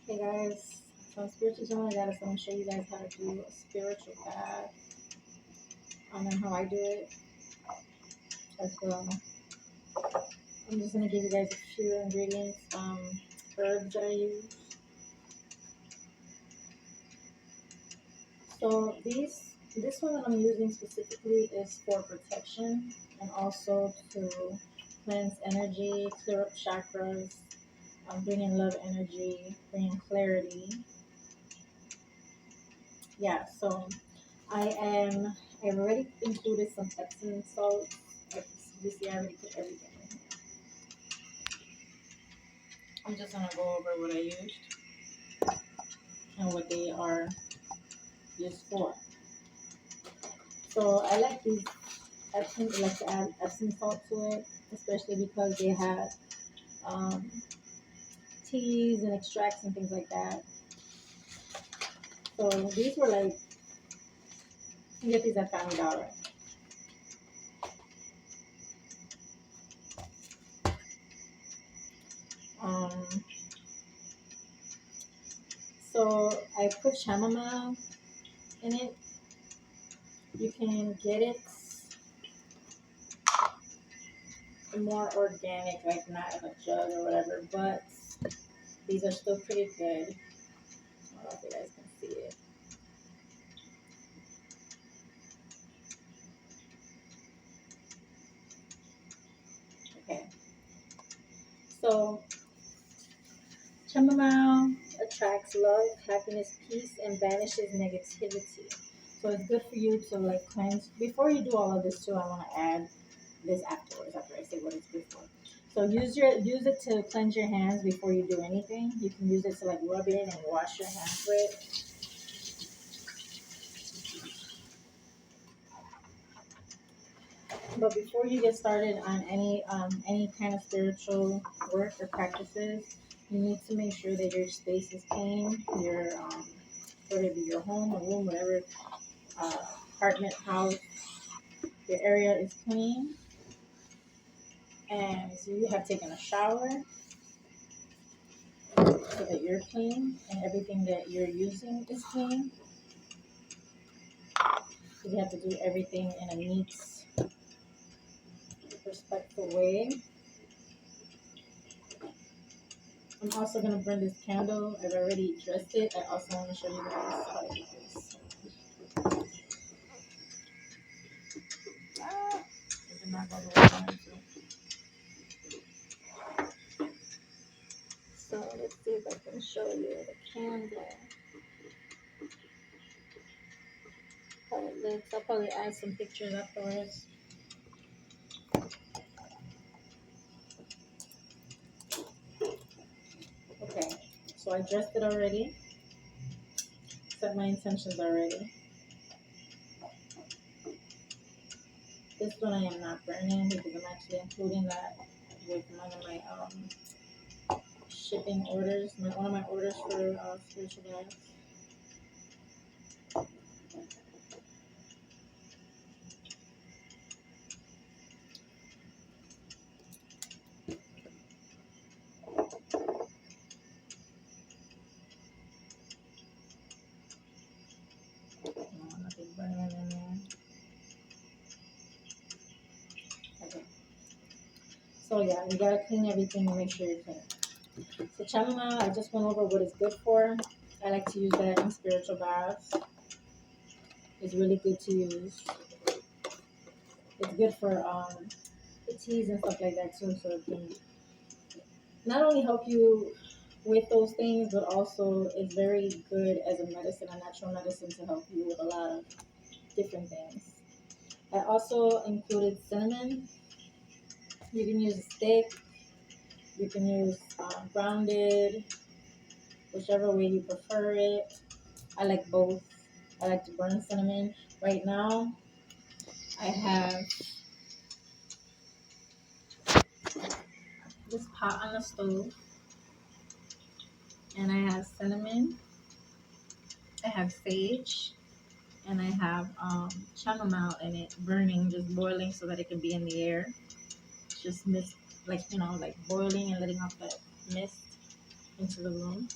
Hey guys, so spiritual journal goddess. I'm gonna show you guys how to do a spiritual bath, and how I do it as well. I'm just gonna give you guys a few ingredients, herbs that I use. So this one that I'm using specifically is for protection and also to cleanse energy, clear up chakras, bring in love energy, bring in clarity. Yeah, so I've already included some Epsom salts. Like you see, I already put everything in here. I'm just gonna go over what I used and what they are used for. So I like these Epsom. I like to add Epsom salt to it, especially because they have um, teas and extracts and things like that. So these were like you get these at Family Dollar. Um, so I put chamomile in it. You can get it more organic, like not in a jug or whatever, but these are still pretty good. I don't know if you guys can see it. Okay, so chamomile attracts love, happiness, peace, and banishes negativity. So it's good for you to like cleanse. Before you do all of this too, I want to add this afterwards after I say what it's good for. So use it to cleanse your hands before you do anything. You can use it to like rub it and wash your hands with. But before you get started on any kind of spiritual work or practices, you need to make sure that your space is clean. Your whether it be your home or room, whatever uh, apartment, house, your area is clean, and so you have taken a shower so that you're clean and everything that you're using is clean. So you have to do everything in a neat, respectful way. I'm also gonna burn this candle. I've already dressed it. I also want to show you guys how to do this. It did not go the way I wanted to. So let's see if I can show you the candle. How it looks. I'll probably add some pictures afterwards. Okay, so I dressed it already. Set my intentions already. This one I am not burning because I'm actually including that with one of my shipping orders. One of my orders for spiritual guides. Nothing burning in there. Okay. So yeah, you gotta clean everything and make sure you're clean. So chamomile, I just went over what it's good for. I like to use that in spiritual baths. It's really good to use. It's good for the teas and stuff like that too. So it can not only help you with those things, but also it's very good as a medicine, a natural medicine to help you with a lot of different things. I also included cinnamon. You can use a stick. You can use grounded, whichever way you prefer it. I like both. I like to burn cinnamon. Right now, I have this pot on the stove, and I have cinnamon. I have sage, and I have chamomile in it, burning, just boiling so that it can be in the air. Just mist, like like boiling and letting off that mist into the room.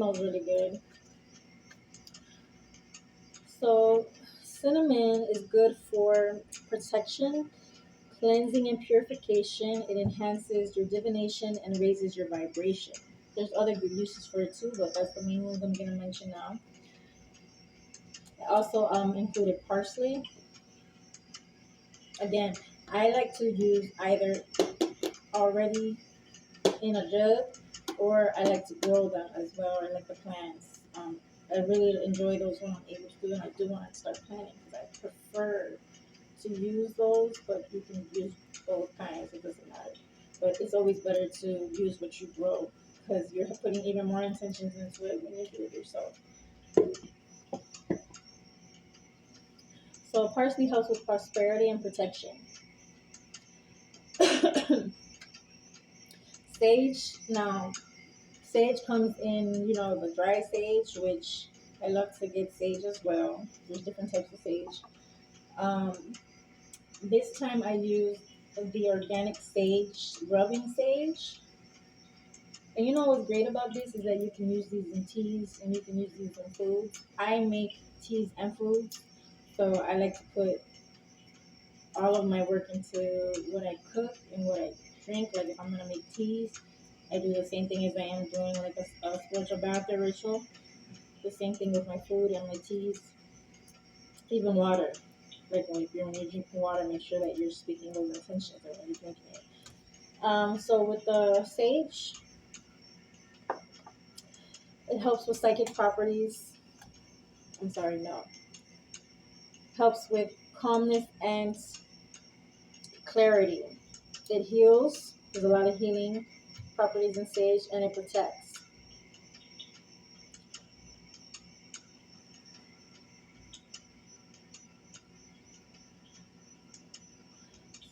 smells really good. So cinnamon is good for protection, cleansing, and purification. It enhances your divination and raises your vibration. There's other good uses for it too, but that's the main ones I'm going to mention now. I also included parsley. Again, I like to use either already in a jug, or I like to grow them as well. I like the plants. I really enjoy those when I'm able to, and I do want to start planting because I prefer to use those, but you can use both kinds. It doesn't matter. But it's always better to use what you grow because you're putting even more intentions into it when you do it yourself. So parsley helps with prosperity and protection. Sage, now sage comes in, the dry sage, which I love to get sage as well. There's different types of sage. Um, this time I used the organic sage, rubbing sage. And you know what's great about this is that you can use these in teas and you can use these in foods. I make teas and foods, so I like to put all of my work into what I cook and what I drink. Like if I'm gonna make teas, I do the same thing as I am doing like a spiritual bath or ritual. The same thing with my food and my teas, even water. Like when you're drinking water, make sure that you're speaking those intentions when you're drinking it. So with the sage, it helps with psychic properties. I'm sorry, no. Helps with calmness and clarity. It heals. There's a lot of healing properties in sage, and it protects.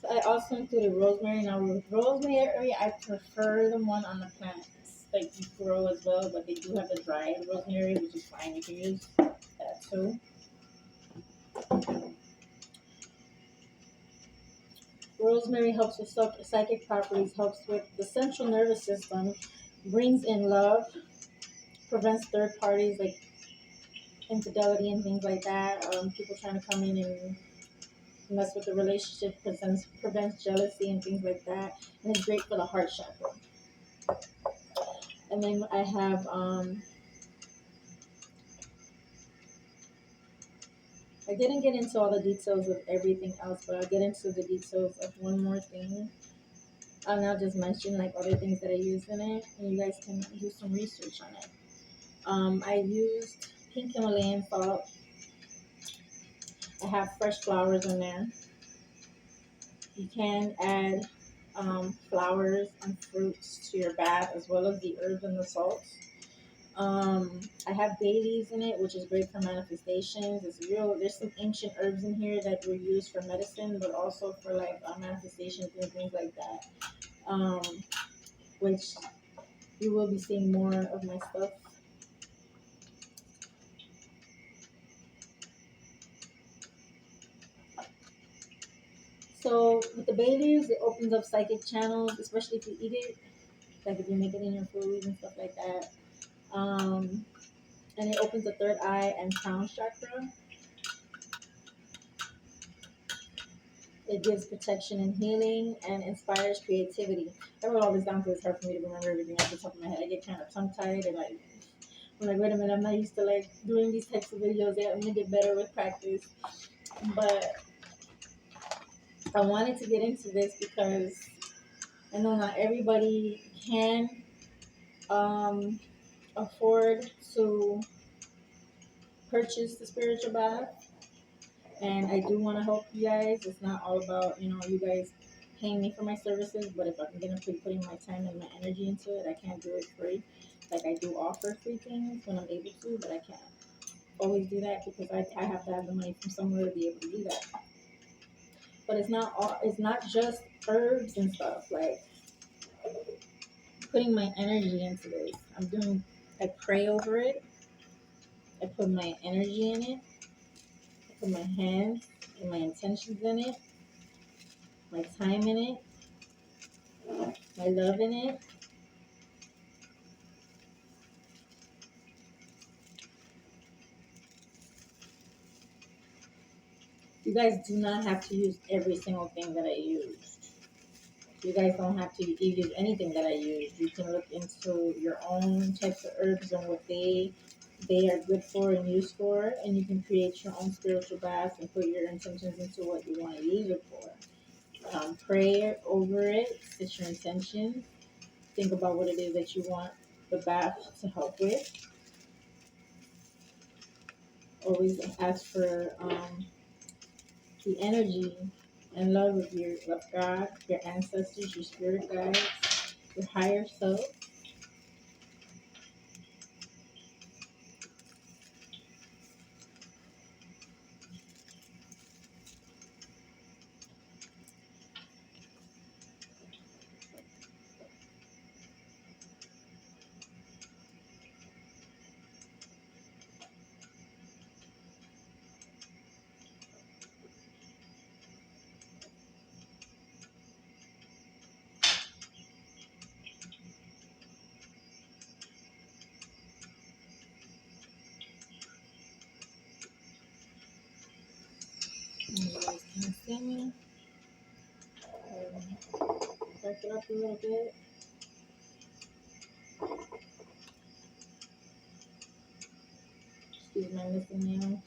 So I also included rosemary. Now with rosemary, I prefer the one on the plants that you grow as well, but they do have the dried rosemary, which is fine. You can use that too. Rosemary helps with psychic properties, helps with the central nervous system, brings in love, prevents third parties like infidelity and things like that. People trying to come in and mess with the relationship, prevents jealousy and things like that. And it's great for the heart chakra. And then I have I didn't get into all the details of everything else, but I'll get into the details of one more thing. And I'll just mention like other things that I use in it, and you guys can do some research on it. I used pink Himalayan salt. I have fresh flowers in there. You can add flowers and fruits to your bath as well as the herbs and the salts. I have bay leaves in it, which is great for manifestations. There's some ancient herbs in here that were used for medicine, but also for like manifestations and things like that. Um, which you will be seeing more of my stuff. So with the bay leaves, it opens up psychic channels, especially if you eat it, like if you make it in your food and stuff like that. And it opens the third eye and crown chakra. It gives protection and healing and inspires creativity. I wrote all this down because it's hard for me to remember everything off the top of my head. I get kind of tongue tied and I'm like, wait a minute, I'm not used to like doing these types of videos yet. I'm gonna get better with practice. But I wanted to get into this because I know not everybody can afford to purchase the spiritual bath, and I do want to help you guys. It's not all about you guys paying me for my services, but if I'm gonna be putting my time and my energy into it, I can't do it free. Like I do offer free things when I'm able to, but I can't always do that because I have to have the money from somewhere to be able to do that. But it's not just herbs and stuff. Like putting my energy into this. I pray over it. I put my energy in it. I put my hands and my intentions in it. My time in it. My love in it. You guys do not have to use every single thing that I use. You guys don't have to use anything that I use. You can look into your own types of herbs and what they are good for and used for, and you can create your own spiritual bath and put your intentions into what you want to use it for. Pray over it, set your intentions, think about what it is that you want the bath to help with. Always ask for the energy and love of God, your ancestors, your spirit guides, your higher self. And you guys can see me. Back it up a little bit. Excuse my missing nails.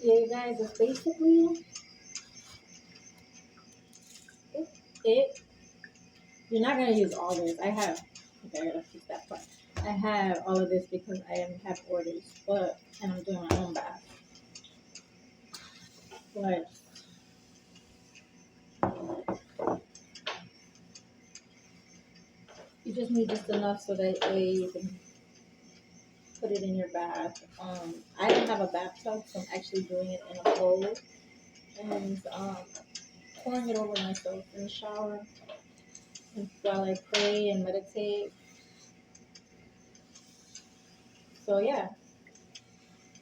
Yeah, you guys, it's basically it. You're not gonna use all this. Okay, I gotta fix that part. I have all of this because have orders, but and I'm doing my own bath. But you just need just enough so that way you can put it in your bath. I don't have a bathtub, so I'm actually doing it in a bowl and pouring it over myself in the shower and while I pray and meditate. So yeah,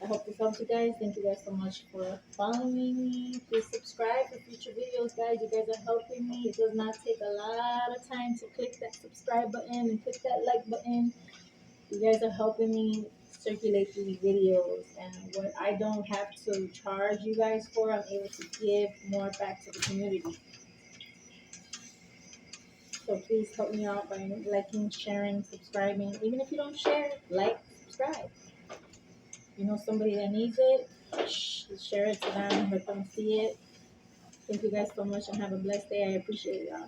I hope this helps you guys. Thank you guys so much for following me. Please subscribe for future videos, guys. You guys are helping me. It does not take a lot of time to click that subscribe button and click that like button. You guys are helping me circulate these videos, and what I don't have to charge you guys for, I'm able to give more back to the community. So please help me out by liking, sharing, subscribing. Even if you don't share, like, subscribe. You know somebody that needs it, share it to them, let them see it. Thank you guys so much and have a blessed day. I appreciate y'all.